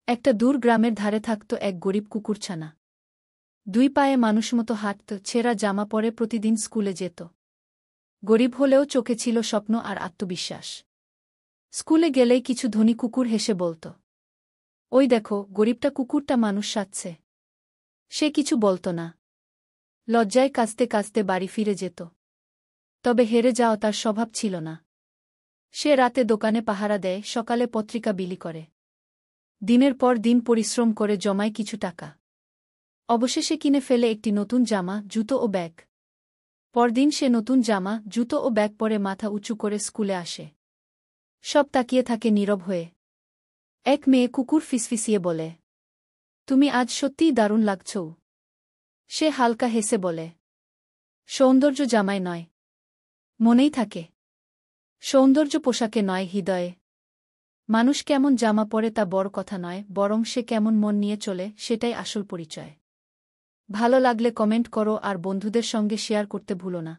একটা দূর গ্রামের ধারে থাকত এক গরিব কুকুরছানা। দুই পায়ে মানুষমতো হাঁটত, ছেঁড়া জামা পরে প্রতিদিন স্কুলে যেত। গরিব হলেও চোখে ছিল স্বপ্ন আর আত্মবিশ্বাস। স্কুলে গেলেই কিছু ধনী কুকুর হেসে বলত, ওই দেখো, গরিবটা কুকুরটা মানুষ সাজছে। সে কিছু বলত না। লজ্জায় কাঁচতে কাঁচতে বাড়ি ফিরে যেত। তবে হেরে যাওয়া তার স্বভাব ছিল না। সে রাতে দোকানে পাহারা দেয়, সকালে পত্রিকা বিলি করে। দিনের পর দিন পরিশ্রম করে জমায় কিছু টাকা। অবশেষে কিনে ফেলে একটি নতুন জামা, জুতো ও ব্যাগ। পরদিন সে নতুন জামা, জুতো ও ব্যাগ পরে মাথা উঁচু করে স্কুলে আসে। সব তাকিয়ে থাকে নীরব হয়ে। এক মেয়ে কুকুর ফিসফিসিয়ে বলে, তুমি আজ সত্যিই দারুণ লাগছ। সে হালকা হেসে বলে, সৌন্দর্য জামায় নয়, মনেই থাকে। সৌন্দর্য পোশাকে নয়, হৃদয়ে। মানুষ কেমন জামা পরে তা বড় কথা নয়, বরং সে কেমন মন নিয়ে চলে সেটাই আসল পরিচয়। ভালো লাগলে কমেন্ট করো আর বন্ধুদের সঙ্গে শেয়ার করতে ভুলো না।